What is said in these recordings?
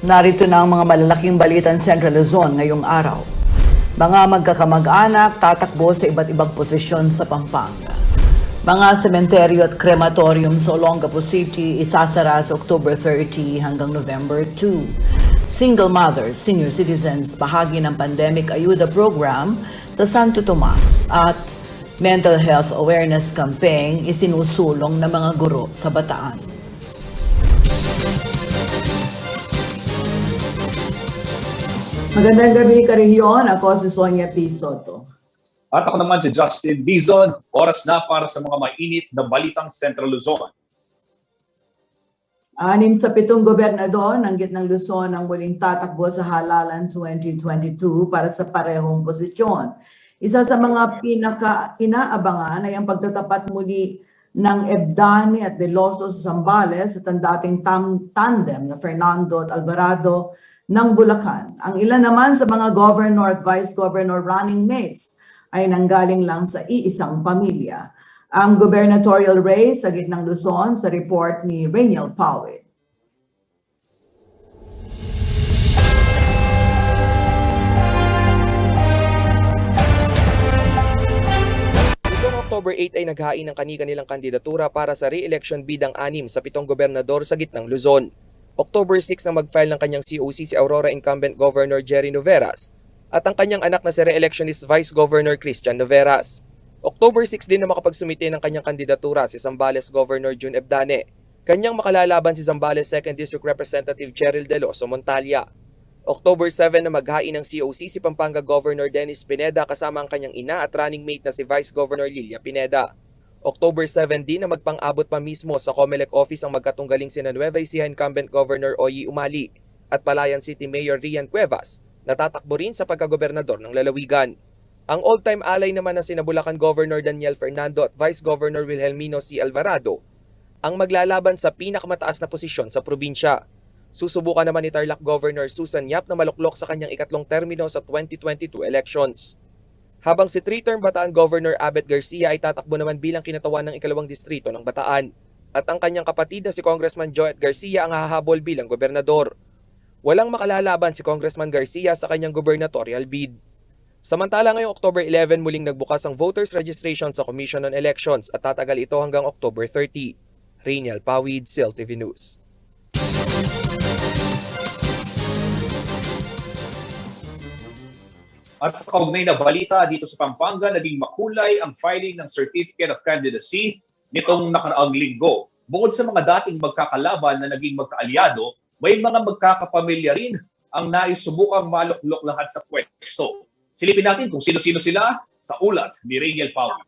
Narito na ang mga malalaking balitan Central Luzon ngayong araw. Mga magkakamag-anak tatakbo sa iba't ibang posisyon sa Pampanga. Mga sementeryo at krematorium sa Olongapo City isasara sa October 30 hanggang November 2. Single mothers, senior citizens, bahagi ng pandemic ayuda program sa Santo Tomas at mental health awareness campaign isinusulong ng mga guro sa Bataan. Magandang gabi ka rehiyon. Ako si Sonia P. Soto. At ako naman si Justin Dizon. Oras na para sa mga mainit na balitang Central Luzon. 6 sa 7 gobernador ng Gitnang Luzon ang muling tatakbo sa halalan 2022 para sa parehong posisyon. Isa sa mga pinaka-inaabangan ay ang pagtatapat muli ng Ebdani at De Loso sa Zambales at ang dating tandem na Fernando at Alvarado ng Bulacan. Ang ilan naman sa mga governor at vice governor running mates ay nanggaling lang sa iisang pamilya. Ang gubernatorial race sa Gitnang Luzon sa report ni Rainiel Powell. October 8 ay naghain ng kani-kanilang kandidatura para sa re-election bid ang 6 sa 7 gobernador sa Gitnang Luzon. October 6 na mag-file ng kanyang COC si Aurora incumbent Governor Jerry Noveras at ang kanyang anak na si re-electionist Vice Governor Christian Noveras. October 6 din na makapagsumite ng kanyang kandidatura si Zambales Governor June Ebdane. Kanyang makalalaban si Zambales 2nd District Representative Cheryl De Loso Montalia. October 7 na maghain ng COC si Pampanga Governor Dennis Pineda kasama ang kanyang ina at running mate na si Vice Governor Lilia Pineda. October 7 din na magpang-abot pa mismo sa COMELEC office ang magkatunggaling sina Nueva Ecija incumbent Governor Oyi Umali at Palayan City Mayor Rian Cuevas na tatakbo rin sa pagkagobernador ng lalawigan. Ang all-time ally naman na sina Bulacan Governor Daniel Fernando at Vice Governor Wilhelmino C. Alvarado ang maglalaban sa pinakamataas na posisyon sa probinsya. Susubukan naman ni Tarlac Governor Susan Yap na maluklok sa kanyang ikatlong termino sa 2022 elections. Habang si 3-term Bataan Governor Abet Garcia ay tatakbo naman bilang kinatawan ng ikalawang distrito ng Bataan. At ang kanyang kapatid na si Congressman Joet Garcia ang hahabol bilang gobernador. Walang makalalaban si Congressman Garcia sa kanyang gubernatorial bid. Samantala ngayong October 11 muling nagbukas ang voters registration sa Commission on Elections at tatagal ito hanggang October 30. Rainiel Pawid, CLTV News. At sa kaugnay na balita dito sa Pampanga, naging makulay ang filing ng Certificate of Candidacy nitong nakaraang linggo. Bukod sa mga dating magkakalaban na naging magkaalyado, may mga magkakapamilya rin ang naisubukang maluklok lahat sa pwesto. Silipin natin kung sino-sino sila sa ulat ni Rainiel Powell.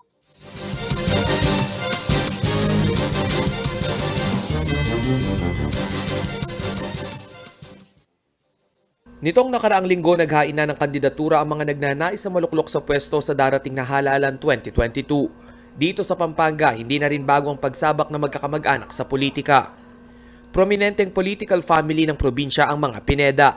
Nitong nakaraang linggo naghain na ng kandidatura ang mga nagnanais sa maluklok sa pwesto sa darating na halalan 2022. Dito sa Pampanga, hindi na rin bago ang pagsabak na magkakamag-anak sa politika. Prominenteng political family ng probinsya ang mga Pineda.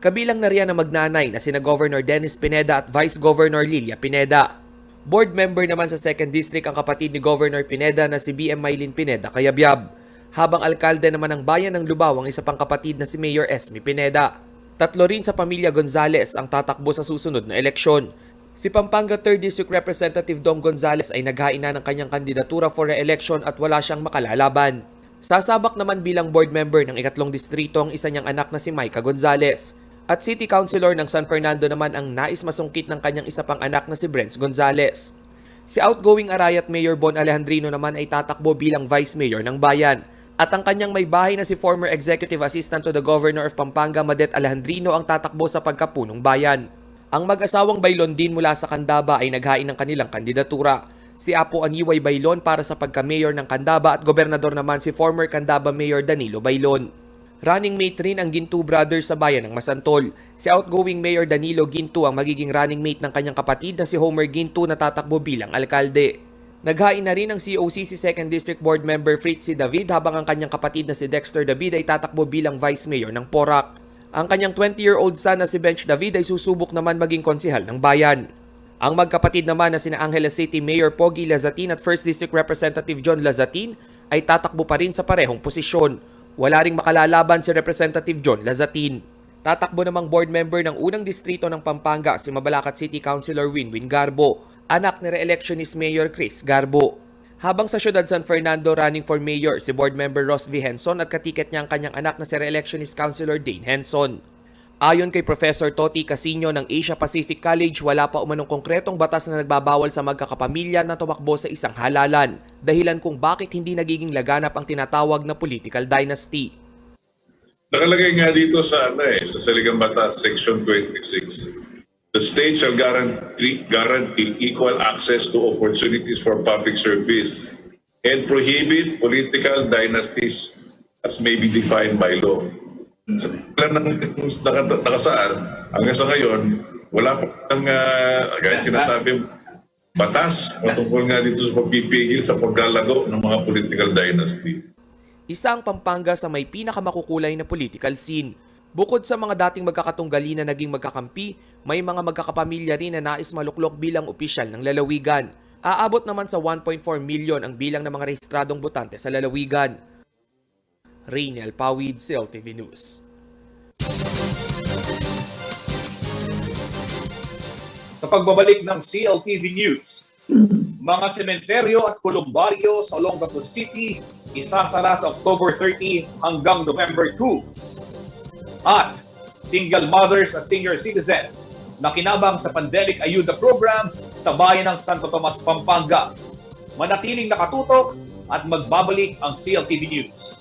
Kabilang na riyan ang magnanay na sina Governor Dennis Pineda at Vice Governor Lilia Pineda. Board member naman sa 2nd District ang kapatid ni Governor Pineda na si BM Maylin Pineda Cayabyab. Habang alkalde naman ng bayan ng Lubao ang isa pang kapatid na si Mayor Esme Pineda. 3 rin sa pamilya Gonzales ang tatakbo sa susunod na eleksyon. Si Pampanga 3rd District Representative Dom Gonzales ay naghain na ng kanyang kandidatura for re-election at wala siyang makalalaban. Sasabak naman bilang board member ng ikatlong distrito ang isa niyang anak na si Micah Gonzales. At City Councilor ng San Fernando naman ang nais masungkit ng kanyang isa pang anak na si Brence Gonzales. Si outgoing Arayat Mayor Bon Alejandrino naman ay tatakbo bilang Vice Mayor ng bayan. At ang kanyang may bahay na si former Executive Assistant to the Governor of Pampanga Madet Alejandrino ang tatakbo sa pagkapunong bayan. Ang mag-asawang Baylon din mula sa Candaba ay naghain ng kanilang kandidatura. Si Apo Aniway Baylon para sa pagka-mayor ng Candaba at gobernador naman si former Candaba Mayor Danilo Baylon. Running mate rin ang Ginto Brothers sa bayan ng Masantol. Si outgoing Mayor Danilo Ginto ang magiging running mate ng kanyang kapatid na si Homer Ginto na tatakbo bilang alkalde. Naghain na rin ng COC si 2nd District Board Member Fritzy David habang ang kanyang kapatid na si Dexter David ay tatakbo bilang Vice Mayor ng Porac. Ang kanyang 20-year-old son na si Bench David ay susubok naman maging konsehal ng bayan. Ang magkapatid naman na sina Angeles City Mayor Pogi Lazatin at 1st District Representative John Lazatin ay tatakbo pa rin sa parehong posisyon. Wala ring makalalaban si Representative John Lazatin. Tatakbo namang board member ng unang distrito ng Pampanga si Mabalacat City Councilor Winwin Garbo, anak ni re-electionist Mayor Chris Garbo. Habang sa siyudad San Fernando running for mayor si board member Ross V. Henson at katiket niya ang kanyang anak na si re-electionist Councilor Dane Henson. Ayon kay Professor Toti Casino ng Asia Pacific College, wala pa umanong konkretong batas na nagbabawal sa magkakapamilya na tumakbo sa isang halalan, dahilan kung bakit hindi nagiging laganap ang tinatawag na political dynasty. Nakalagay nga dito sa sa Saligang Batas, Section 26. The state shall guarantee equal access to opportunities for public service and prohibit political dynasties as may be defined by law. Nakasaad, hanggang sa ngayon, wala pang gaya sinasabi batas patungkol nga dito sa pagpipigil sa paglalago ng mga political dynasty. Isa ang Pampanga sa may pinakamakukulay na political scene. Bukod sa mga dating magkakatunggali na naging magkakampi, may mga magkakapamilya rin na nais maluklok bilang opisyal ng lalawigan. Aabot naman sa 1.4 milyon ang bilang ng mga rehistradong botante sa lalawigan. Rainiel Pawid, CLTV News. Sa pagbabalik ng CLTV News, mga sementeryo at kolumbaryo sa Olongapo City isasara sa October 30 hanggang November 2. At single mothers at senior citizen na kinabang sa Pandemic Ayuda Program sa bayan ng Santo Tomas, Pampanga. Manatiling nakatutok at magbabalik ang CLTV News.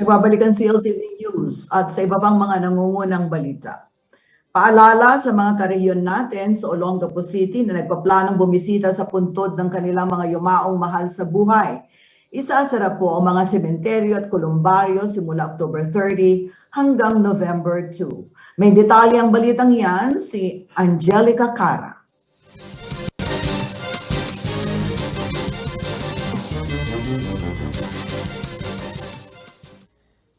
Nagbabalik ang CLTV News at sa iba pang mga nangungunang balita. Paalala sa mga karehiyon natin sa Olongapo City na nagpaplanong bumisita sa puntod ng kanilang mga yumaong mahal sa buhay. Isasara po ang mga sementeryo at kolumbaryo simula October 30 hanggang November 2. May detalye ang balitang yan si Angelica Cara.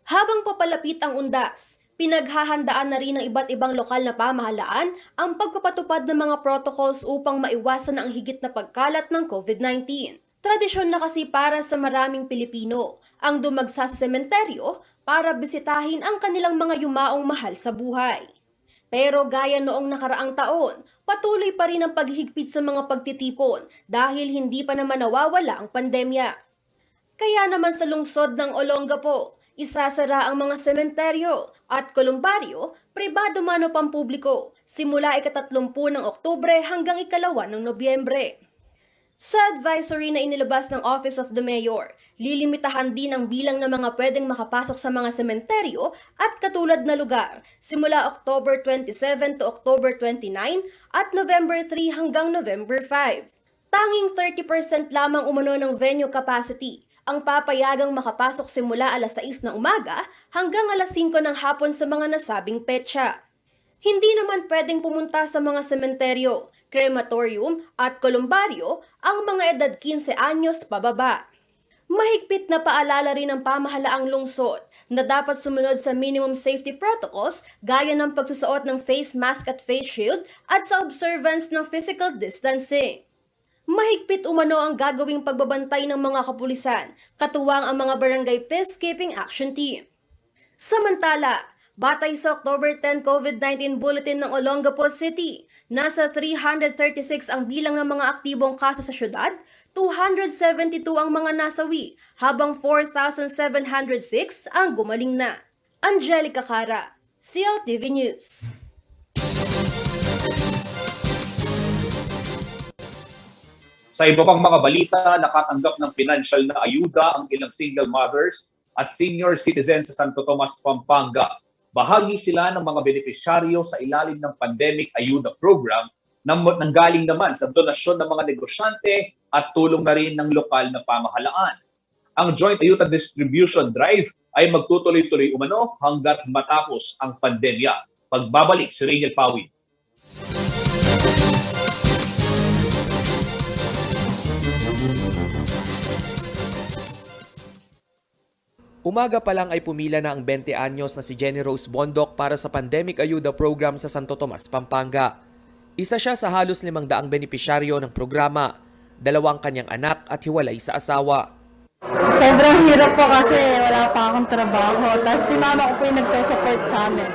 Habang papalapit ang undas, pinaghahandaan na rin ng iba't ibang lokal na pamahalaan ang pagpapatupad ng mga protocols upang maiwasan ang higit na pagkalat ng COVID-19. Tradisyon na kasi para sa maraming Pilipino ang dumagsa sa sementeryo para bisitahin ang kanilang mga yumaong mahal sa buhay. Pero gaya noong nakaraang taon, patuloy pa rin ang paghihigpit sa mga pagtitipon dahil hindi pa naman nawawala ang pandemya. Kaya naman sa lungsod ng Olongapo, Isasara ang mga sementeryo at kolumbaryo, pribado man o pampubliko, simula ika-30 ng Oktubre hanggang ika-2 ng Nobyembre. Sa advisory na inilabas ng Office of the Mayor, lilimitahan din ang bilang ng mga pwedeng makapasok sa mga sementeryo at katulad na lugar simula October 27 to October 29 at November 3 hanggang November 5. Tanging 30% lamang umano ng venue capacity ang papayagang makapasok simula alas 6 ng umaga hanggang alas 5 ng hapon sa mga nasabing petsa. Hindi naman pwedeng pumunta sa mga sementeryo, krematorium at kolumbaryo ang mga edad 15 anyos pababa. Mahigpit na paalala rin ng pamahalaang lungsod na dapat sumunod sa minimum safety protocols gaya ng pagsusuot ng face mask at face shield at sa observance ng physical distancing. Mahigpit umano ang gagawing pagbabantay ng mga kapulisan, katuwang ang mga barangay peacekeeping action team. Samantala, batay sa October 10 COVID-19 Bulletin ng Olongapo City, nasa 336 ang bilang ng mga aktibong kaso sa syudad, 272 ang mga nasawi, habang 4,706 ang gumaling na. Angelica Cara, CLTV News. Sa iba pang mga balita, nakatanggap ng financial na ayuda ang ilang single mothers at senior citizens sa Santo Tomas, Pampanga. Bahagi sila ng mga benepisyaryo sa ilalim ng Pandemic Ayuda Program na nanggaling naman sa donasyon ng mga negosyante at tulong na rin ng lokal na pamahalaan. Ang Joint Ayuda Distribution Drive ay magtutuloy-tuloy umano hanggat matapos ang pandemya. Pagbabalik si Rainiel Pawid. Umaga pa lang ay pumila na ang 20 anyos na si Jenny Rose Bondoc para sa Pandemic Ayuda Program sa Santo Tomas, Pampanga. Isa siya sa halos 500 benepisyaryo ng programa, 2 kanyang anak at hiwalay sa asawa. Sobrang hirap po kasi wala pa akong trabaho. Tapos si mama ko po yung nagsusupport sa amin.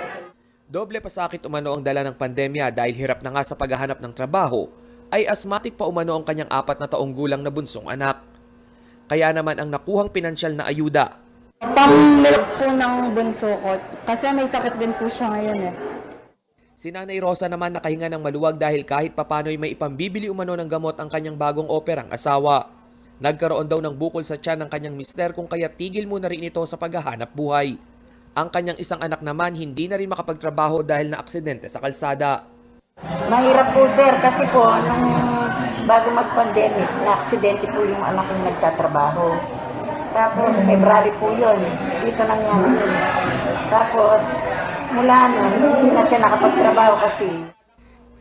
Doble pasakit umano ang dala ng pandemya dahil hirap na nga sa paghahanap ng trabaho, ay asthmatic pa umano ang kanyang 4 na taong gulang na bunsong anak. Kaya naman ang nakuhang pinansyal na ayuda, Pang-milk po ng bunso ko kasi may sakit din po siya ngayon eh. si Nanay Rosa naman nakahinga ng maluwag dahil kahit papano'y may ipambibili umano ng gamot ang kanyang bagong operang asawa. Nagkaroon daw ng bukol sa tiyan ng kanyang mister kung kaya tigil muna rin ito sa paghahanap buhay. Ang kanyang isang anak naman hindi na rin makapagtrabaho dahil na aksidente sa kalsada. Mahirap po sir kasi po nung bago mag-pandemic, na-aksidente po yung anak kong nagtatrabaho. Tapos February po yun, dito nangyari. Tapos mula nun, hindi na siya nakapagtrabaho kasi.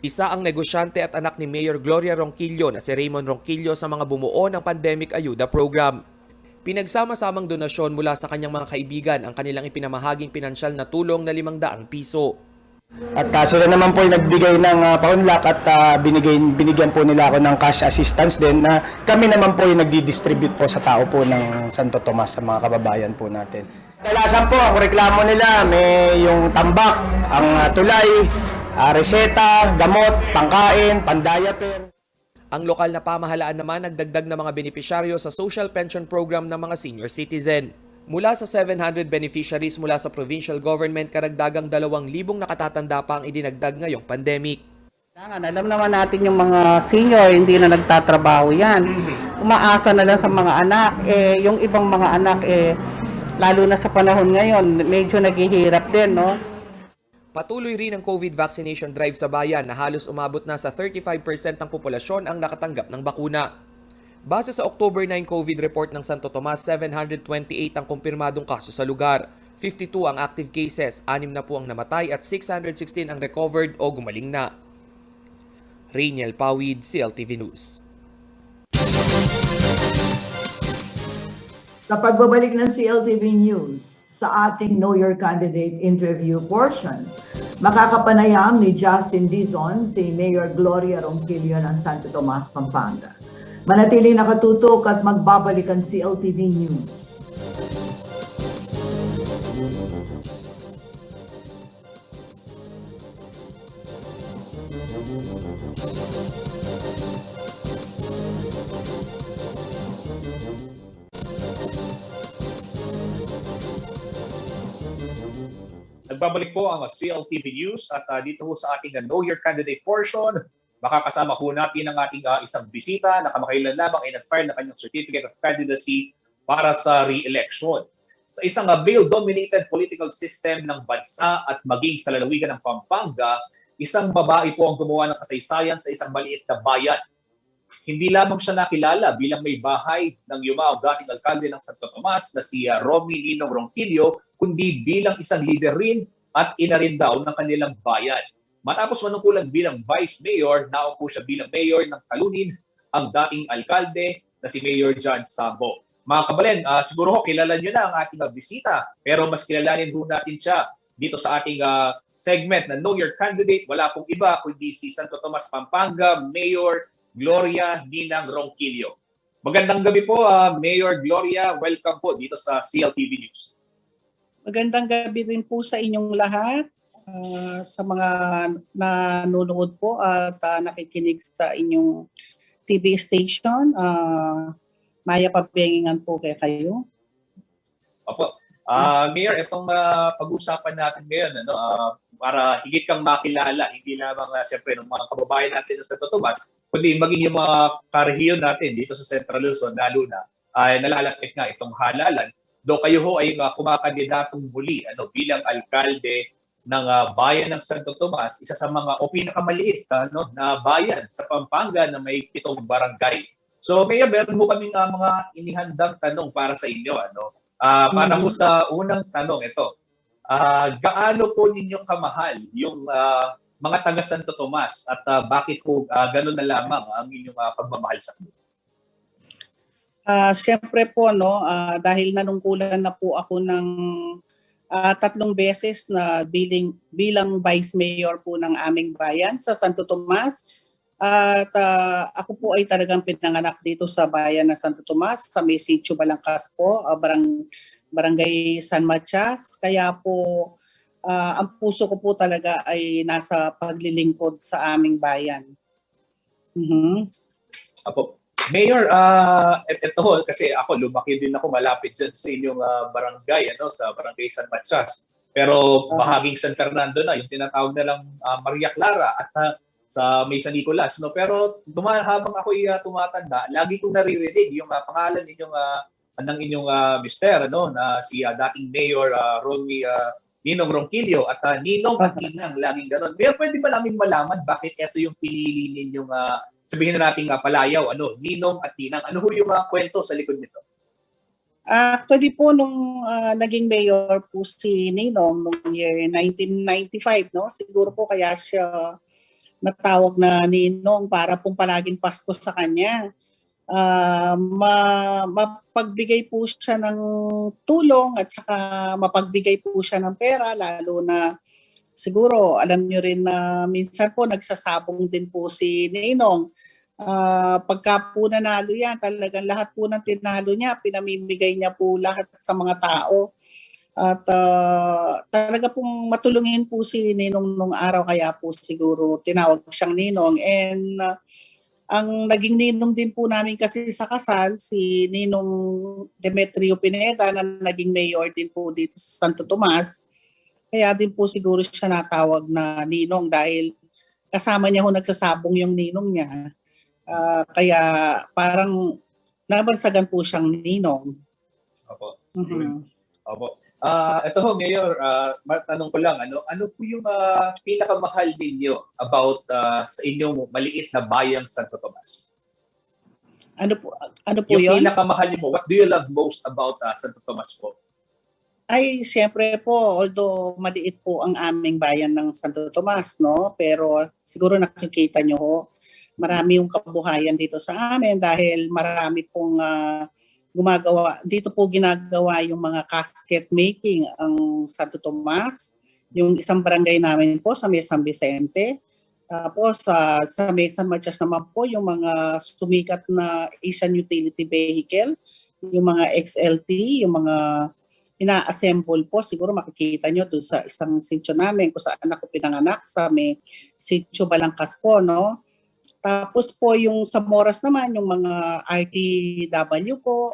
Isa ang negosyante at anak ni Mayor Gloria Ronquillo na si Raymond Ronquillo sa mga bumuo ng Pandemic Ayuda Program. Pinagsama-samang donasyon mula sa kanyang mga kaibigan ang kanilang ipinamahaging pinansyal na tulong na 500 piso. At sila naman po ay nagbigay ng paunlak at binigyan po nila ako ng cash assistance din na kami naman po ay nagdi-distribute po sa tao po ng Santo Tomas sa mga kababayan po natin. Kadalasan po ang reklamo nila may yung tambak, ang tulay, reseta, gamot, pangkain, pandiaper. Ang lokal na pamahalaan naman nagdagdag ng mga benepisyaryo sa social pension program ng mga senior citizen. Mula sa 700 beneficiaries mula sa provincial government, karagdagang 2,000 nakatatanda pa ang idinagdag ngayong pandemic. Alam naman natin yung mga senior, hindi na nagtatrabaho yan. Umaasa na lang sa mga anak. Yung ibang mga anak, lalo na sa panahon ngayon, medyo naghihirap din, no? Patuloy rin ang COVID vaccination drive sa bayan na halos umabot na sa 35% ng populasyon ang nakatanggap ng bakuna. Base sa October 9 COVID report ng Santo Tomas, 728 ang kumpirmadong kaso sa lugar. 52 ang active cases, 6 na po ang namatay at 616 ang recovered o gumaling na. Rainiel Pawid, CLTV News. Sa pagbabalik ng CLTV News, sa ating Know Your Candidate interview portion, makakapanayam ni Justin Dizon si Mayor Gloria Ronquillo ng Santo Tomas, Pampanga. Manatiling nakatutok at magbabalik ang CLTV News. Nagbabalik po ang CLTV News at dito ho sa ating Know Your Candidate portion, makakasama po natin ang ating isang bisita na kamakailan lamang ay nag-file na kanyang Certificate of Candidacy para sa re-election. Sa isang male-dominated political system ng bansa at maging sa lalawigan ng Pampanga, isang babae po ang gumawa ng kasaysayan sa isang maliit na bayan. Hindi lamang siya nakilala bilang may bahay ng yumaong dating alkalde ng Santo Tomas na si Romy Ninong Ronquillo, kundi bilang isang leader rin at ina rin daw ng kanilang bayan. Matapos manungkulan bilang Vice Mayor, naupo siya bilang Mayor ng Talunin ang dating alkalde na si Mayor John Sambo. Mga kabalen, siguro kilala nyo na ang ating bisita, pero mas kilalanin po natin siya dito sa ating segment na Know Your Candidate. Wala pong iba kundi si Santo Tomas, Pampanga, Mayor Gloria Ninang Ronquillo. Magandang gabi po, Mayor Gloria. Welcome po dito sa CLTV News. Magandang gabi rin po sa inyong lahat, sa mga nanonood po at nakikinig sa inyong TV station. Maya pabengingan po kayo. Opo. Mayor, itong pag-usapan natin ngayon, para higit kang makilala, hindi lamang siyempre ng mga kababayan natin sa Santo Tomas, kundi maging yung mga karehiyon natin dito sa Central Luzon, lalo na ay nalalapit nga itong halalan. Do kayo ho ay kumakandidatong muli bilang alkalde ng bayan ng Santo Tomas, isa sa mga o pinakamaliit na bayan sa Pampanga na may 7 barangay. So Mayor, meron ho kaming mga inihandang tanong para sa inyo. Para po sa unang tanong ito, gaano po ninyo kamahal yung mga taga Santo Tomas at bakit po gano'n na lamang ang inyong pagmamahal sa kanila? Siyempre po, dahil nanungkulan na po ako ng 3 beses na bilang Vice Mayor po ng aming bayan sa Santo Tomas. At ako po ay talagang pinanganak dito sa bayan ng Santo Tomas, sa may Sitio Balangkas po, Barangay San Matias. Kaya po, ang puso ko po talaga ay nasa paglilingkod sa aming bayan. Apo. Mayor, ito kasi ako, lumaki din ako malapit dyan sa inyong barangay, sa Barangay San Matias. Pero bahaging San Fernando na, yung tinatawag na lang Maria Clara at sa may San Nicolas. Pero habang ako tumatanda, lagi kong naririnig yung pangalan ng inyong mister, na si dating Mayor Romy Ninong Ronquillo at Ninong at Ninang, laging gano'n. Pero pwede ba namin malaman bakit ito yung pinili ninyong sabihin na natin palayaw, Ninong at Ninang? Ano ho yung kwento sa likod nito? Actually po, nung naging mayor po si Ninong noong year 1995, siguro po kaya siya natawag na Ninong para pong palaging Pasko sa kanya. Mapagbigay po siya ng tulong at saka mapagbigay po siya ng pera, lalo na siguro alam nyo rin na minsan po nagsasabong din po si Ninong. Pagka po nanalo yan, talagang lahat po ng tinalo niya, pinamimigay niya po lahat sa mga tao. At talaga pong matulungin po si Ninong nung araw, kaya po siguro tinawag siyang Ninong. And ang naging ninong din po namin kasi sa kasal, si Ninong Demetrio Pineda na naging mayor din po dito sa Santo Tomas. Kaya din po siguro siya natawag na Ninong dahil kasama niya ho nagsasabong yung ninong niya. Kaya parang nabansagan po siyang Ninong. Opo. Opo. Ito ho, Mayor, matanong ko lang, ano po yung pinakamahal ninyo about sa inyong maliit na bayang Santo Tomas? Ano po yung yun? Pinakamahal niyo, what do you love most about Santo Tomas po? Ay, siyempre po, although maliit po ang aming bayan ng Santo Tomas, pero siguro nakikita nyo ho, marami yung kabuhayan dito sa amin dahil marami pong gumagawa. Dito po ginagawa yung mga casket making ang Santo Tomas. Yung isang barangay namin po sa may San Vicente. Tapos sa may San Matias naman po yung mga sumikat na Asian Utility Vehicle, yung mga XLT, yung mga ina-assemble po. Siguro makikita nyo doon sa isang sitio namin kung saan ako pinanganak sa may Sitio Balangkas po, Tapos po yung sa Moras naman, yung mga RTW po,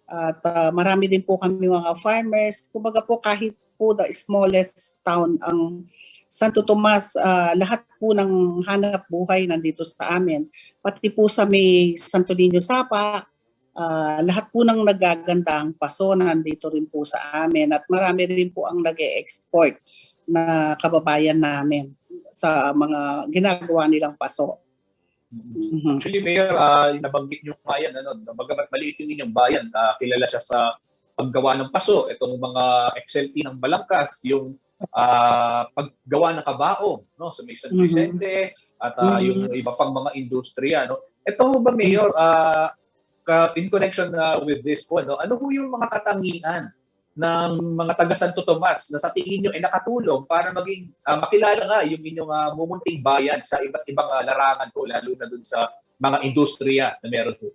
at marami din po kami mga farmers. Kumbaga po kahit po the smallest town ang Santo Tomas, lahat po ng hanap buhay nandito sa amin. Pati po sa may Santo Niño Sapa, lahat po ng nagagandang paso nandito rin po sa amin. At marami rin po ang nag-e-export na kababayan namin sa mga ginagawa nilang paso. Actually, Mayor, nabanggit niyo nga yan, bagamat maliit yung inyong bayan, kilala siya sa paggawa ng paso, itong mga XLT ng Balangkas, yung paggawa ng kabao, no, sa may San Vicente, at yung iba pang mga industriya. No? Ito ba, Mayor, in connection with this po, no, ano ho yung mga katangian ng mga taga Santo Tomas na sa tingin nyo ay nakatulong para maging makilala nga yung inyong mumunting bayan sa iba't ibang larangan po, lalo na dun sa mga industriya na meron po?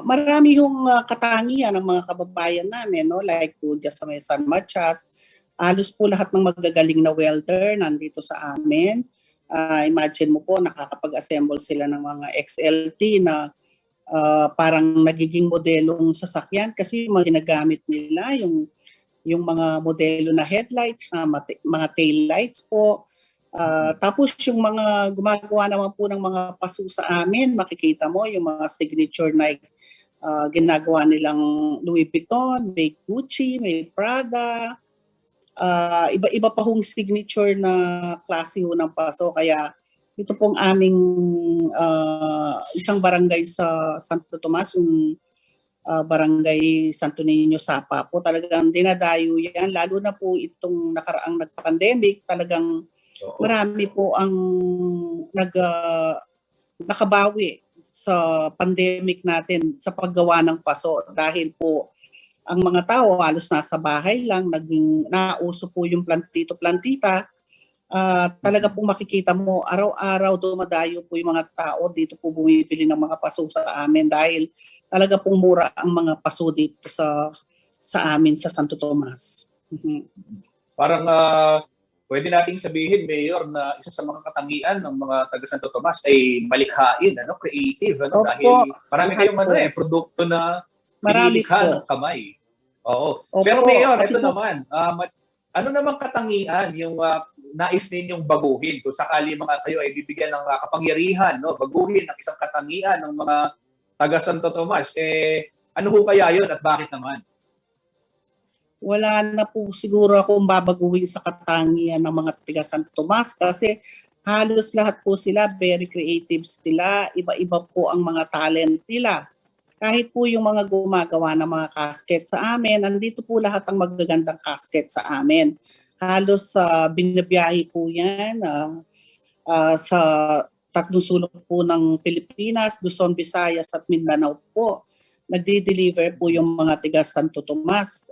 Marami yung katangian ng mga kababayan namin, no? Like po dyan sa may San Matias, halos po lahat ng magagaling na welder nandito sa amin. Imagine mo po, nakakapag-assemble sila ng mga XLT na parang nagiging modelong sasakyan kasi mga ginagamit nila yung mga modelo na headlights, mga tail lights po. Tapos yung mga gumagawa naman po ng mga paso sa amin, makikita mo yung mga signature na ginagawa nilang Louis Vuitton, may Gucci, may Prada, iba-iba pa hong signature na klase ho ng paso. Kaya ito pong aming isang barangay sa Santo Tomas, yung barangay Santo Niño Sapa po, talagang dinadayo yan. Lalo na po itong nakaraang nag-pandemic, talagang marami po ang nakabawi sa pandemic natin sa paggawa ng paso. Dahil po ang mga tao halos nasa bahay lang, naging nauso po yung plantito-plantita. Talaga po makikita mo, araw-araw dumadayo po yung mga tao dito po bumibili ng mga paso sa amin dahil talaga pong mura ang mga paso dito sa amin sa Santo Tomas. Parang pwede nating sabihin, Mayor, na isa sa mga katangian ng mga taga Santo Tomas ay malikhain, creative, Opo. dahil marami kayong produkto na pinilikha ng kamay. Oo. Pero Mayor, ito naman, ano namang katangian yung nais ninyong baguhin kung sakali mga kayo ay bibigyan ng kapangyarihan, baguhin ang isang katangian ng mga taga Santo Tomas, ano ho kaya yun at bakit naman? Wala na po siguro akong babaguhin sa katangian ng mga taga Santo Tomas kasi halos lahat po sila very creative sila, iba-iba po ang mga talent nila. Kahit po yung mga gumagawa ng mga casket sa amin, nandito po lahat ang magagandang casket sa amin. Halos binabiyahe po yan sa tatlong sulok po ng Pilipinas, Luzon, Visayas at Mindanao po. Nagdi-deliver po yung mga tiga Santo Tomas.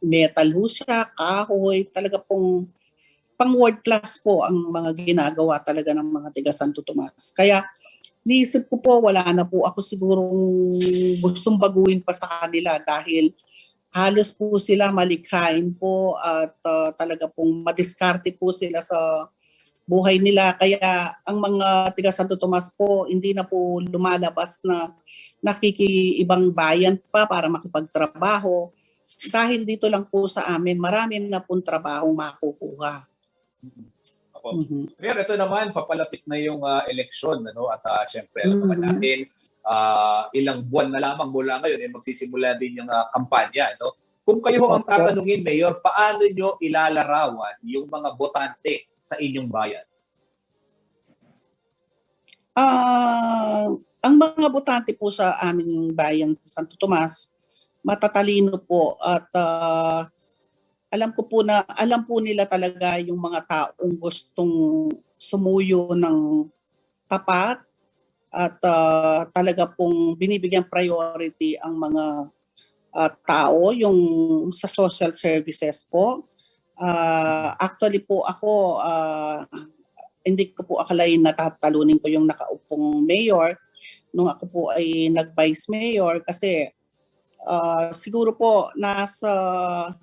Metal ho siya, kahoy, talaga pong pang world class po ang mga ginagawa talaga ng mga tiga Santo Tomas. Kaya niisip ko po, wala na po ako sigurong gustong baguhin pa sa kanila dahil halos po sila malikhain po at talaga pong madiskarte po sila sa buhay nila. Kaya ang mga tiga Santo Tomas po, hindi na po lumalabas na nakikiibang bayan pa para makipagtrabaho. Dahil dito lang po sa amin, marami na pong trabaho makukuha. Pero ito naman, papalapit na yung eleksyon, at syempre, alam naman natin, ilang buwan na lamang mula ngayon, magsisimula din yung kampanya. Kung kayo ang tatanungin, Mayor, paano nyo ilalarawan yung mga botante sa inyong bayan? Ang mga botante po sa aming bayan sa Santo Tomas, matatalino po at alam po nila talaga yung mga taong gustong sumuyo ng tapat at talaga pong binibigyan priority ang mga tao yung sa social services po. Actually po ako, hindi ko po akalain na tatalunin ko yung nakaupong mayor nung ako po ay nag-vice mayor kasi siguro po nasa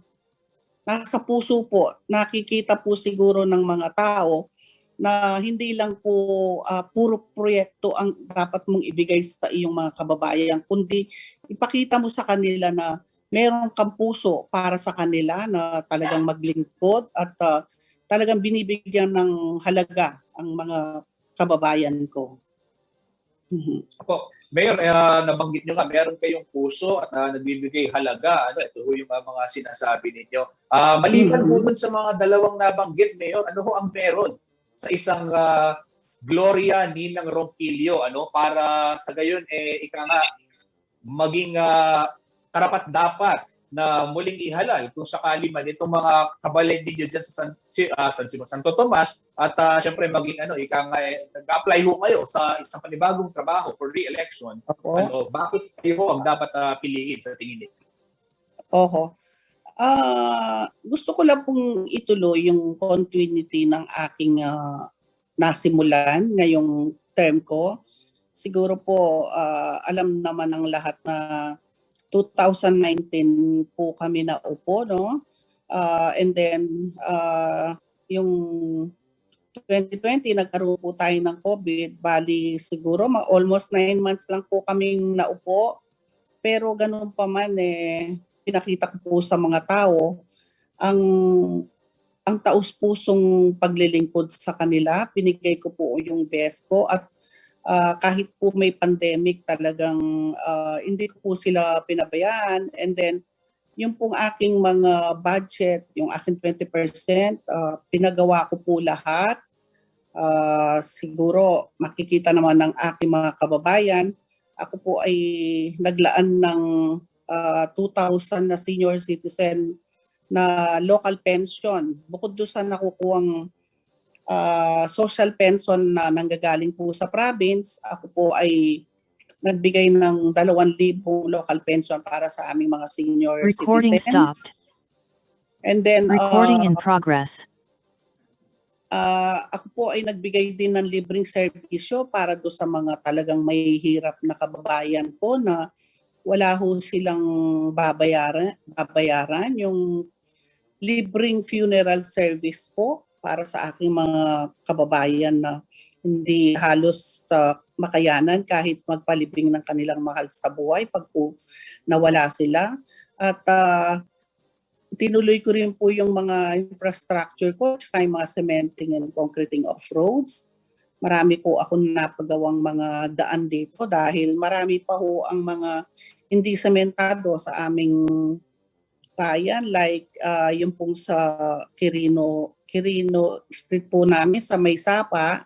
puso po, nakikita po siguro ng mga tao na hindi lang po puro proyekto ang dapat mong ibigay sa iyong mga kababayan, kundi ipakita mo sa kanila na meron kang puso para sa kanila na talagang maglingkod at talagang binibigyan ng halaga ang mga kababayan ko. Mhm. Opo, Mayor, nabanggit nyo nga, meron kayong puso at nagbibigay halaga. Ito ho yung mga sinasabi ninyo. Maliban ho dun sa mga dalawang nabanggit, Mayor, ano ho ang meron sa isang Gloria Ninang Ronquillo, para sa gayon, ika nga, maging karapat-dapat na muling ihalal kung sakali man itong mga kabalin ninyo dyan sa San Simon Santo Tomas at syempre maging ika nga nag-apply ho kayo sa isang panibagong trabaho for re-election. Opo. Bakit kayo ang dapat piliin sa tingin niyo? Oho. Gusto ko lang pong ituloy yung continuity ng aking nasimulan ngayong term ko. Siguro po alam naman ng lahat na 2019 po kami naupo, no? And then yung 2020 nagkaroon po tayo ng COVID. Bali siguro almost 9 months lang po kaming naupo. Pero ganun pa man pinakita ko po sa mga tao ang taus-pusong paglilingkod sa kanila. Pinigay ko po yung best ko at kahit po may pandemic talagang hindi ko po sila pinabayaan. And then yung pong aking mga budget, yung aking 20%, pinagawa ko po lahat. Siguro makikita naman ng aking mga kababayan, ako po ay naglaan ng 2,000 na senior citizen na local pension. Bukod doon sa nakukuhang social pension na nanggagaling po sa province, ako po ay nagbigay ng 2,000 local pension para sa aming mga senior Recording citizen. stopped. And then Recording in progress. ako po ay nagbigay din ng libreng serbisyo para do sa mga talagang mahihirap na kababayan ko na wala ho silang babayaran yung libreng funeral service po para sa aking mga kababayan na hindi halos makayanan kahit magpalibing ng kanilang mahal sa buhay pag po nawala sila. At tinuloy ko rin po yung mga infrastructure ko tsaka yung mga cementing and concreting of roads. Marami po ako napagawang mga daan dito dahil marami pa ho ang mga hindi sementado sa aming bayan, like yung pong sa Quirino Street po namin sa Maysapa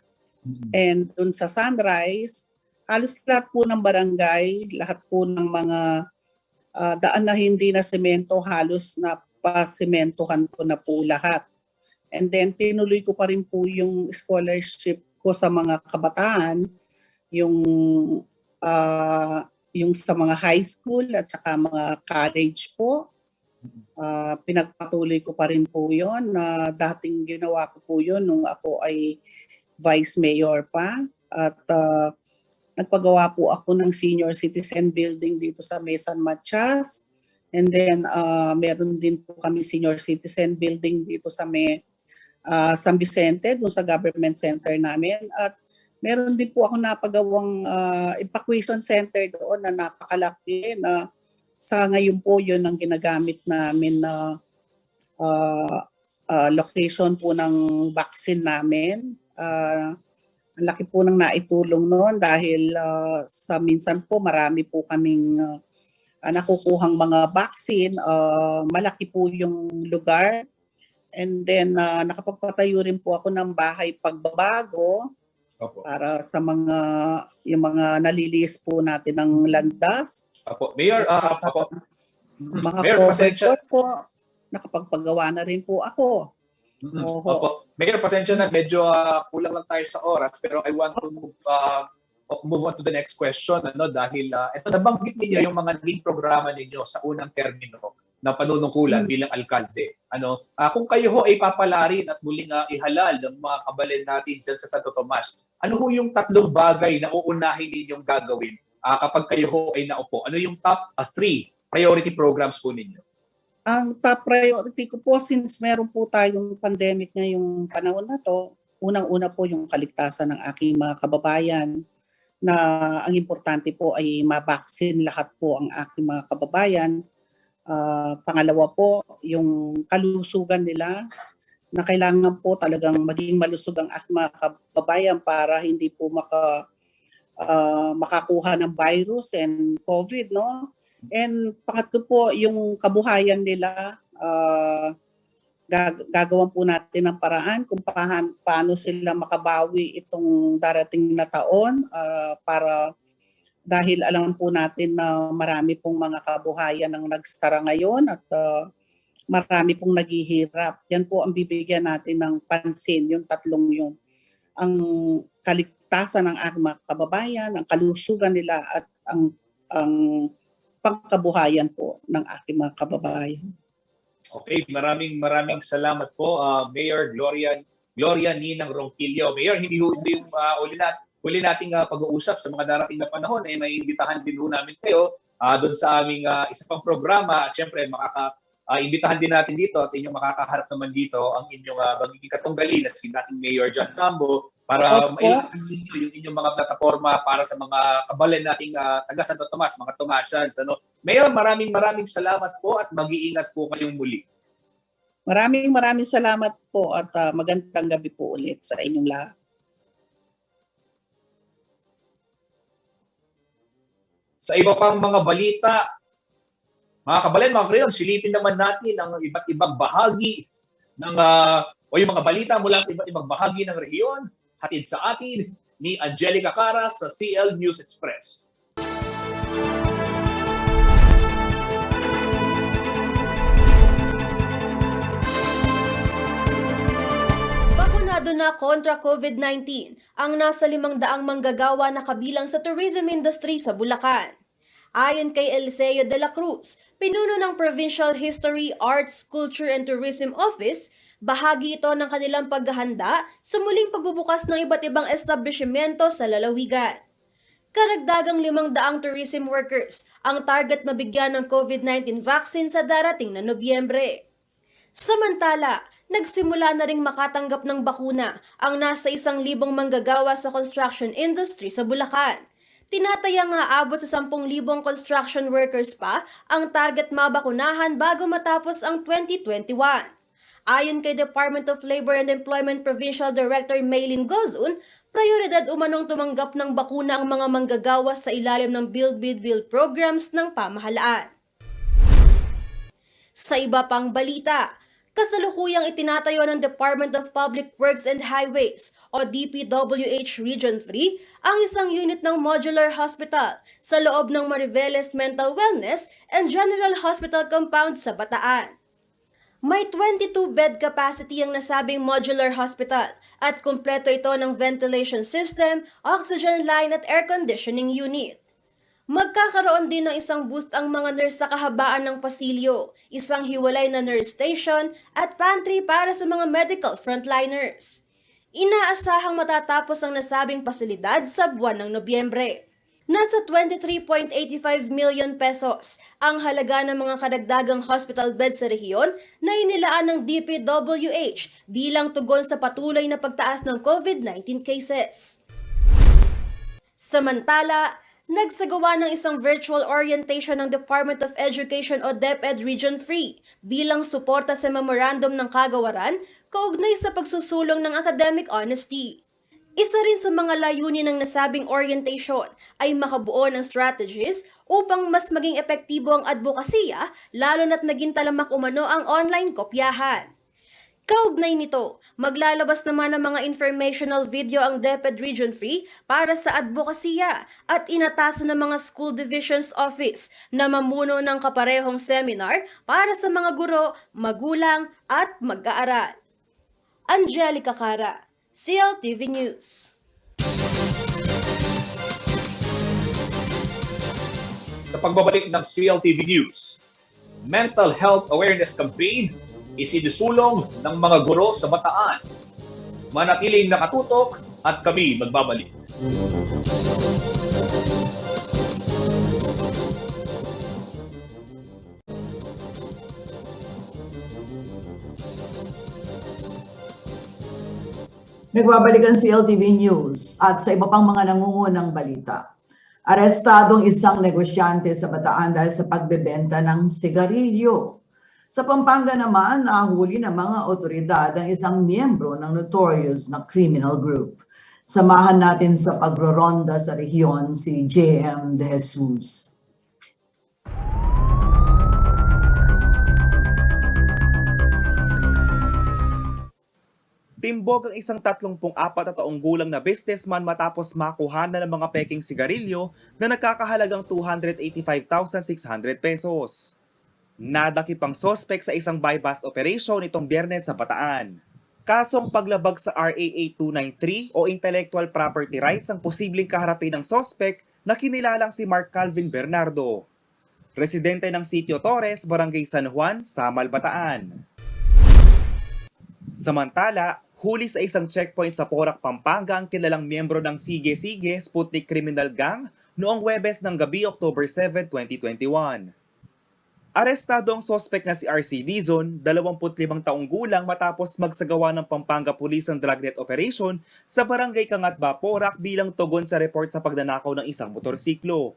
and dun sa Sunrise, halos lahat po ng barangay, lahat po ng mga daan na hindi na semento, halos na pasimentohan ko na po lahat. And then tinuloy ko pa rin po yung scholarship ko sa mga kabataan, yung sa mga high school at saka mga college po. Pinagpatuloy ko pa rin po yun. Dating ginawa ko po yun nung ako ay vice mayor pa. At nagpagawa po ako ng senior citizen building dito sa Mesan Matias. And then meron din po kami senior citizen building dito sa San Vicente, dun sa government center namin. At meron din po ako napagawang evacuation center doon na napakalaki na sa ngayon po yun ang ginagamit namin na location po ng vaccine namin. Ang laki po ng naitulong noon dahil sa minsan po marami po kaming nakukuhang mga vaccine. Malaki po yung lugar. And then nakapagpatayo rin po ako ng bahay pagbabago. Opo. Para sa yung mga nalilis po natin ng landas. Opo. Mayor, Mga Mayor, pasensya. cover po, nakapagpagawa na rin po ako. Oho. Opo. Mayor, pasensya na, medyo kulang lang tayo sa oras, pero I want to move on to the next question, dahil ito nabanggit niyo yung mga naging programa ninyo sa unang termino na panunungkulan bilang alkalde. Kung kayo ho ay papalarin at muling ihalal ng mga kabalin natin dyan sa Santo Tomas, ano ho yung 3 bagay na uunahin ninyong gagawin kapag kayo ho ay naupo? Ano yung top 3 priority programs po ninyo? Ang top priority ko po, since meron po tayong pandemic ngayong panahon na to, unang-una po yung kaligtasan ng aking mga kababayan na ang importante po ay mabaksin lahat po ang aking mga kababayan. Pangalawa po, yung kalusugan nila na kailangan po talagang maging malusog ang ating mga kababayan para hindi po makakuha ng virus and COVID, no? And pangatlo po, yung kabuhayan nila, gagawan po natin ng paraan kung paano sila makabawi itong darating na taon para dahil alam po natin na marami pong mga kabuhayan ang nagsara ngayon at marami pong naghihirap. Yan po ang bibigyan natin ng pansin, yung tatlong yun. Ang kaligtasan ng ating mga kababayan, ang kalusugan nila at ang pangkabuhayan po ng ating mga kababayan. Okay, maraming salamat po, Mayor Gloria Ninang Ronquillo. Mayor, hindi yung uli nating pag-uusap sa mga darating na panahon, may imbitahan din namin kayo doon sa aming isa pang programa. At syempre, imbitahan din natin dito at inyong makakaharap naman dito ang inyong magiging katunggali na si dating Mayor John Sambo para mailakan ninyo yung inyong mga plataforma para sa mga kabalan nating taga Santo Tomas, mga Tomasians. Mayor, maraming salamat po at mag-iingat po kayong muli. Maraming salamat po at magandang gabi po ulit sa inyong lahat. Sa iba pang mga balita, mga kabalan, mga kabayan, silipin naman natin ang iba't ibang bahagi ng o yung mga balita mula sa iba't ibang bahagi ng rehiyon, hatid sa atin ni Angelica Cara sa CL News Express. Bakunado na kontra COVID-19 ang nasa 500 manggagawa na kabilang sa tourism industry sa Bulacan. Ayon kay Eliseo de la Cruz, pinuno ng Provincial History, Arts, Culture and Tourism Office, bahagi ito ng kanilang paghahanda sa muling pagbubukas ng iba't ibang establishmento sa lalawigan. Karagdagang 500 tourism workers ang target mabigyan ng COVID-19 vaccine sa darating na Nobyembre. Samantala, nagsimula na ring makatanggap ng bakuna ang nasa 1,000 manggagawa sa construction industry sa Bulacan. Tinatayang aabot sa 10,000 construction workers pa ang target mabakunahan bago matapos ang 2021. Ayon kay Department of Labor and Employment Provincial Director Maylin Gozun, prioridad umanong tumanggap ng bakuna ang mga manggagawa sa ilalim ng Build programs ng pamahalaan. Sa iba pang balita, kasalukuyang itinatayo ng Department of Public Works and Highways o DPWH Region 3 ang isang unit ng modular hospital sa loob ng Mariveles Mental Wellness and General Hospital Compound sa Bataan. May 22-bed capacity ang nasabing modular hospital at kumpleto ito ng ventilation system, oxygen line at air conditioning unit. Magkakaroon din ng isang booth ang mga nurse sa kahabaan ng pasilyo, isang hiwalay na nurse station at pantry para sa mga medical frontliners. Inaasahang matatapos ang nasabing pasilidad sa buwan ng Nobyembre. Nasa 23.85 million pesos ang halaga ng mga kadagdagang hospital beds sa rehiyon na inilaan ng DPWH bilang tugon sa patuloy na pagtaas ng COVID-19 cases. Samantala, nagsagawa ng isang virtual orientation ng Department of Education o DepEd Region 3 bilang suporta sa memorandum ng kagawaran kaugnay sa pagsusulong ng academic honesty. Isa rin sa mga layunin ng nasabing orientation ay makabuo ng strategies upang mas maging epektibo ang advokasya lalo na't naging talamak umano ang online kopyahan. Kaugnay nito, maglalabas naman ng mga informational video ang DepEd Region 3 para sa advokasya at inatasan ng mga school divisions office na mamuno ng kaparehong seminar para sa mga guro, magulang at mag-aaral. Angelica Cara, CLTV News. Sa pagbabalik ng CLTV News, Mental Health Awareness Campaign isinusulong ng mga guro sa Bataan. Manatiling nakatutok at kami magbabalik. Nagbabalik ang CLTV News at sa iba pang mga nangungunang balita. Arestadong isang negosyante sa Bataan dahil sa pagbebenta ng sigarilyo. Sa Pampanga naman, nahuli ng mga otoridad ang isang miyembro ng notorious na criminal group. Samahan natin sa pagroronda sa rehiyon si JM De Jesus. Timbog ang isang 34 na taong gulang na businessman matapos makuhanan ng mga peking sigarilyo na nagkakahalagang 285,600 pesos. Nadakip ang sospek sa isang buy-bust operation itong Biyernes sa Bataan. Kasong paglabag sa RA 8293 o Intellectual Property Rights ang posibleng kaharapin ng sospek na kinilalang si Mark Calvin Bernardo, residente ng Sitio Torres, Barangay San Juan, Samal, Bataan. Samantala, huli sa isang checkpoint sa Porac, Pampanga ang kilalang miyembro ng Sige-Sige Sputnik Criminal Gang noong Huwebes ng gabi, October 7, 2021. Arestado ang sospek na si RC Dizon, 25 taong gulang matapos magsagawa ng Pampanga Police ang dragnet operation sa Barangay Kangatba, Porac bilang tugon sa report sa pagnanakaw ng isang motorsiklo.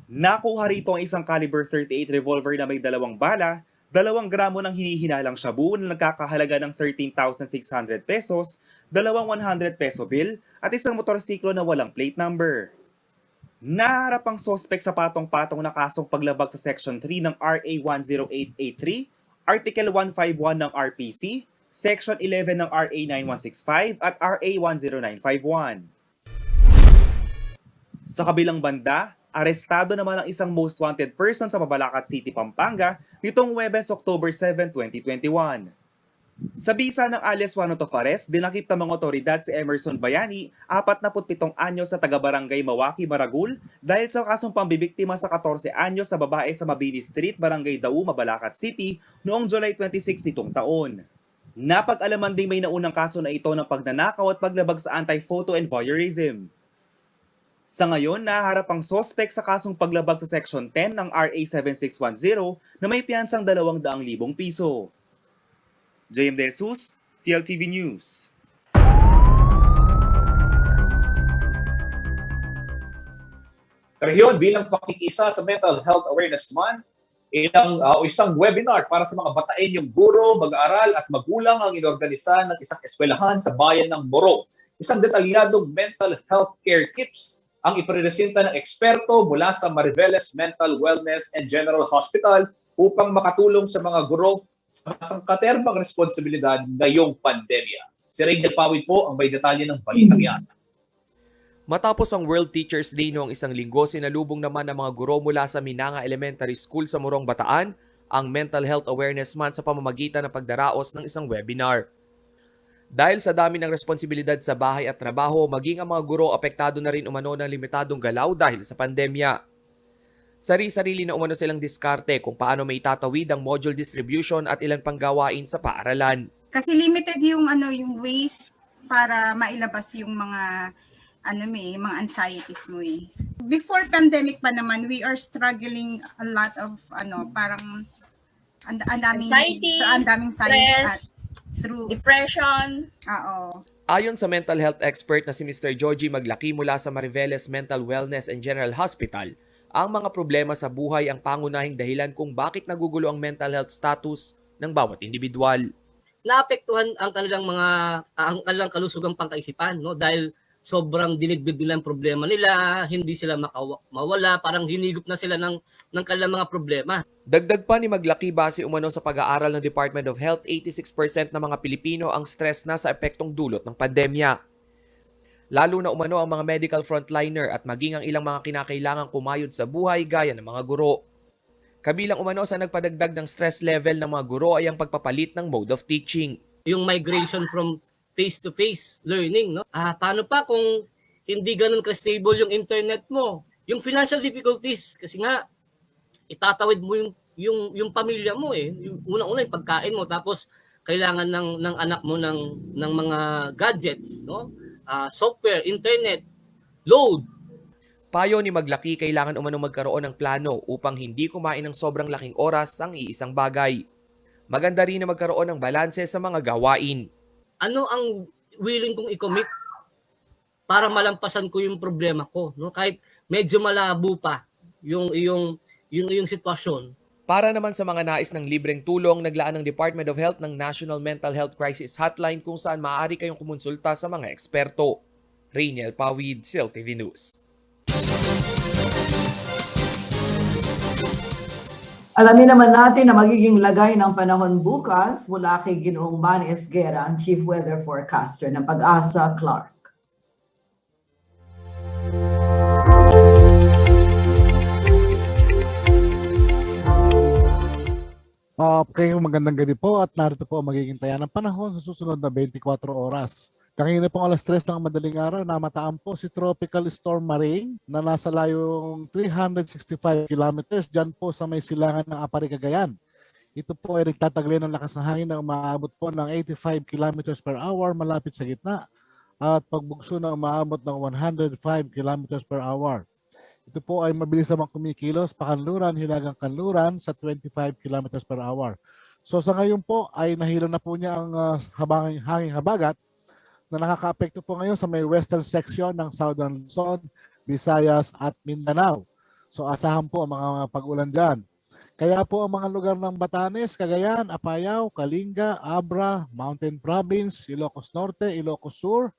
Nakuha rito ang isang caliber 38 revolver na may 2 bala, 2 gramo ng hinihinalang shabu na nagkakahalaga ng 13,600 pesos, 2 100 peso bill at isang motorsiklo na walang plate number. Naharap ang sospek sa patong-patong na kasong paglabag sa Section 3 ng RA 10883, Article 151 ng RPC, Section 11 ng RA 9165 at RA 10951. Sa kabilang banda, arestado naman ang isang most wanted person sa Mabalacat City, Pampanga nitong Huwebes, October 7, 2021. Sa bisa ng alias warrant of arrest, dinakip ng mga otoridad si Emerson Bayani, 47 anyo sa taga-barangay Mawaki, Maragul dahil sa kasong pambibiktima sa 14 anyo sa babae sa Mabini Street, Barangay Dau, Mabalacat City noong July 26 nitong taon. Napag-alaman ding may naunang kaso na ito ng pagnanakaw at paglabag sa anti-photo and voyeurism. Sa ngayon, naharap ang sospek sa kasong paglabag sa Section 10 ng RA 7610 na may piyansang 200,000 piso. JM De Jesus, CLTV News. Karehiyon, bilang pakikisa sa Mental Health Awareness Month, isang webinar para sa mga bataenyong guro, mag-aaral at magulang ang inorganisa ng isang eskwelahan sa bayan ng Morong. Isang detalyadong mental health care tips ang ipreresenta ng eksperto mula sa Mariveles Mental Wellness and General Hospital upang makatulong sa mga guro sa sangkaterbang responsibilidad ngayong pandemya. Si Ray Nagpawid po ang may detalye ng balitang yan. Matapos ang World Teachers Day noong isang linggo, sinalubong naman ng mga guro mula sa Minanga Elementary School sa Morong, Bataan ang Mental Health Awareness Month sa pamamagitan ng pagdaraos ng isang webinar. Dahil sa dami ng responsibilidad sa bahay at trabaho, maging ang mga guro apektado na rin umano ng limitadong galaw dahil sa pandemya. Sari-sarili na umano silang diskarte kung paano may itatawid ang module distribution at ilan pang gawain sa paaralan. Kasi limited yung yung ways para mailabas yung mga mga anxieties mo eh. Before pandemic pa naman, we are struggling a lot of parang ang daming stress, depression. Oo. Ayon sa mental health expert na si Mr. Georgie Maglaki mula sa Mariveles Mental Wellness and General Hospital, ang mga problema sa buhay ang pangunahing dahilan kung bakit nagugulo ang mental health status ng bawat individual. Naapektuhan ang kanilang kalusugang pangkaisipan, no? Dahil sobrang dinigdig nila ang problema nila, hindi sila mawala, parang hinigop na sila ng kanilang mga problema. Dagdag pa ni Maglaki, base umano sa pag-aaral ng Department of Health, 86% ng mga Pilipino ang stress na sa epektong dulot ng pandemya. Lalo na umano ang mga medical frontliner at maging ang ilang mga kinakailangang kumayod sa buhay gaya ng mga guro. Kabilang umano sa nagpadagdag ng stress level ng mga guro ay ang pagpapalit ng mode of teaching. Yung migration from face-to-face learning, no? Paano pa kung hindi ganun ka-stable yung internet mo? Yung financial difficulties, kasi nga, itatawid mo yung pamilya mo eh. Unang-una yung pagkain mo, tapos kailangan ng anak mo ng mga gadgets, no? Software, internet, load. Payo ni Maglaki, kailangan umano magkaroon ng plano upang hindi kumain ng sobrang laking oras ang iisang bagay. Maganda rin na magkaroon ng balanse sa mga gawain. Ano ang willing kong i-commit para malampasan ko yung problema ko, no? Kahit medyo malabo pa yung sitwasyon. Para naman sa mga nais ng libreng tulong, naglaan ng Department of Health ng National Mental Health Crisis Hotline kung saan maaari kayong kumonsulta sa mga eksperto. Rainiel Pawid, CLTV News. Alamin naman natin na magiging lagay ng panahon bukas mula kay Ginoong Manny Esguera, ang Chief Weather Forecaster ng Pag-asa, Clark. Kayong magandang gabi po at narito po ang magiging taya ng panahon sa susunod na 24 oras. Kanina pong alas 3 ng madaling araw, namataan po si Tropical Storm Maring na nasa layong 365 kilometers dyan po sa may silangan ng Apari, Cagayan. Ito po ay nagtataglay ng lakas ng hangin na umaabot po ng 85 kilometers per hour malapit sa gitna at pagbugso na umaabot ng 105 kilometers per hour. Ito po ay mabilis namang kumikilos, pakanluran, hilagang kanluran sa 25 kilometers per hour. So sa ngayon po ay nahilo na po niya ang hanging habagat na nakaka-apekto po ngayon sa may western section ng Southern Luzon, Visayas at Mindanao. So asahan po ang mga pag-ulan dyan. Kaya po ang mga lugar ng Batanes, Cagayan, Apayao, Kalinga, Abra, Mountain Province, Ilocos Norte, Ilocos Sur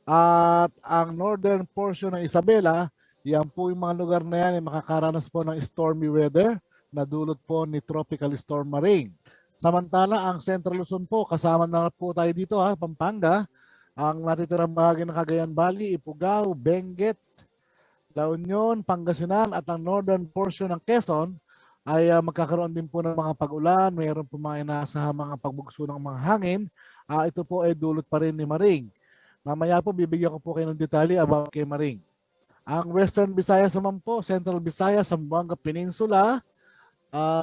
at ang northern portion ng Isabela, yan po yung mga lugar na yan ay makakaranas po ng stormy weather na dulot po ni Tropical Storm Maring. Samantala, ang Central Luzon po, kasama na po tayo dito Pampanga, ang natitirang bahagi ng Cagayan Valley, Ifugao, Benguet, La Union, Pangasinan at ang northern portion ng Quezon ay magkakaroon din po ng mga pag-ulan, mayroon po mga inaasahang mga pagbugso ng mga hangin. Ito po ay dulot pa rin ni Maring. Mamaya po bibigyan ko po kayo ng detalye about kay Maring. Ang Western Visayas naman po, Central Visayas, Zamboanga Peninsula,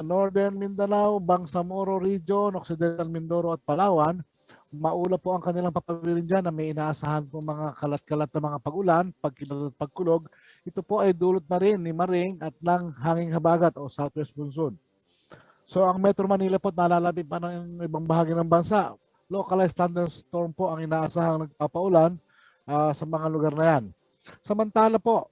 Northern Mindanao, Bangsamoro Region, Occidental Mindoro at Palawan, maula po ang kanilang papabilin dyan na may inaasahan po mga kalat-kalat na mga pag-ulan, pagkilot at pagkulog. Ito po ay dulot na rin ni Maring at ng hanging habagat o southwest monsoon. So ang Metro Manila po nalalapit pa ng ibang bahagi ng bansa. Localized thunderstorm po ang inaasahang nagpapaulan sa mga lugar na yan. Samantala po,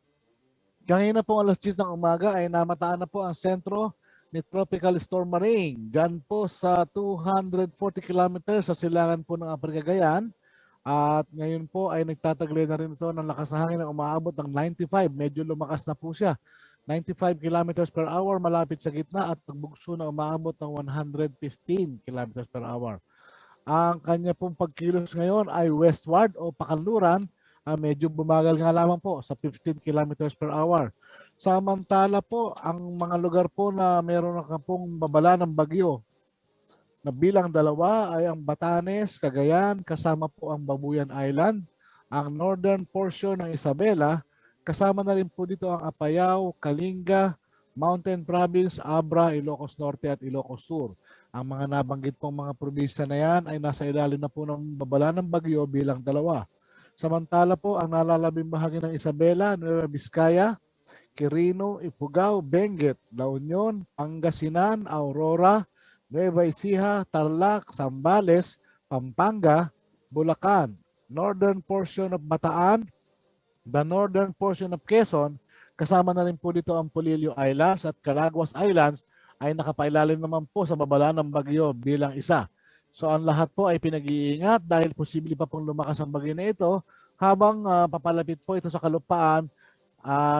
kanina po alas 10 ng umaga ay namataan na po ang sentro ni Tropical Storm Maring. Diyan po sa 240 kilometers sa silangan po ng Apari, Cagayan. At ngayon po ay nagtataglay na rin ito ng lakas ng hangin na umaabot ng 95. Medyo lumakas na po siya. 95 kilometers per hour malapit sa gitna at pagbugso na umaabot ng 115 kilometers per hour. Ang kanya pong pagkilos ngayon ay westward o pakanluran. Medyo bumagal nga lamang po sa 15 kilometers per hour. Samantala po, ang mga lugar po na meron na pong babala ng bagyo na bilang dalawa ay ang Batanes, Cagayan, kasama po ang Babuyan Island, ang northern portion ng Isabela, kasama na rin po dito ang Apayao, Kalinga, Mountain Province, Abra, Ilocos Norte at Ilocos Sur. Ang mga nabanggit pong mga probinsya na yan ay nasa ilalim na po ng babala ng bagyo bilang dalawa. Samantala po, ang nalalabing bahagi ng Isabela, Nueva Vizcaya, Quirino, Ifugao, Benguet, La Union, Pangasinan, Aurora, Nueva Ecija, Tarlac, Zambales, Pampanga, Bulacan, northern portion of Bataan, the northern portion of Quezon, kasama na rin po dito ang Polillo Islands at Calaguas Islands ay nakapailalim naman po sa babala ng bagyo bilang isa. So ang lahat po ay pinag-iingat dahil posible pa pong lumakas ang bagyo na ito habang papalapit po ito sa kalupaan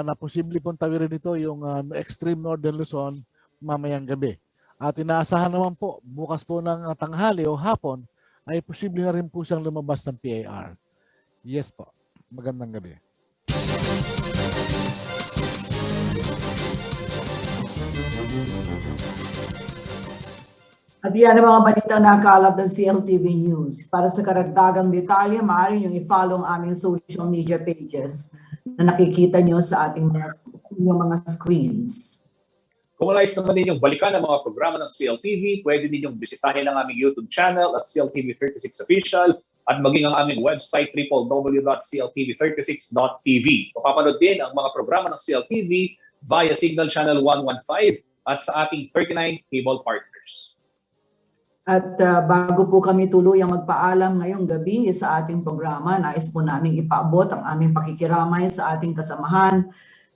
na posible pong tawirin ito yung extreme northern Luzon mamayang gabi. At inaasahan naman po bukas po ng tanghali o hapon ay posible na rin po siyang lumabas ng PAR. Yes po. Magandang gabi. At yan ang mga balita na nakalap ng CLTV News. Para sa karagdagang detalye, maaari nyo i-follow ang aming social media pages na nakikita nyo sa ating mga screens. Kung nais naman ninyong balikan ang mga programa ng CLTV, pwede ninyong bisitahin ang aming YouTube channel at CLTV36 Official at maging ang aming website www.cltv36.tv. Mapapanood din ang mga programa ng CLTV via Signal Channel 115 at sa ating 39 cable partners. At bago po kami tuluyang magpaalam ngayong gabi sa ating programa, nais po namin ipaabot ang aming pakikiramay sa ating kasamahan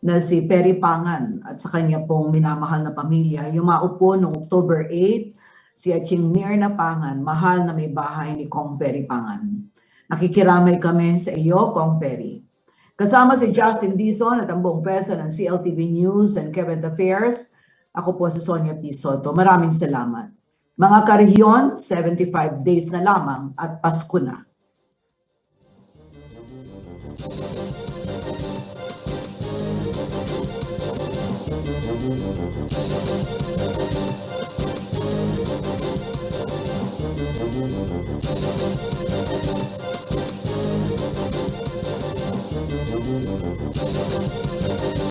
na si Perry Pangan at sa kanya pong minamahal na pamilya. Yumaupo noong October 8, si Aching Mirna Pangan, mahal na may bahay ni Kong Perry Pangan. Nakikiramay kami sa iyo, Kong Perry. Kasama si Justin Dizon at ang buong pwersa ng CLTV News and Current Affairs, ako po si Sonia P. Soto. Maraming salamat. Mga karehiyon, 75 days na lamang at Pasko na.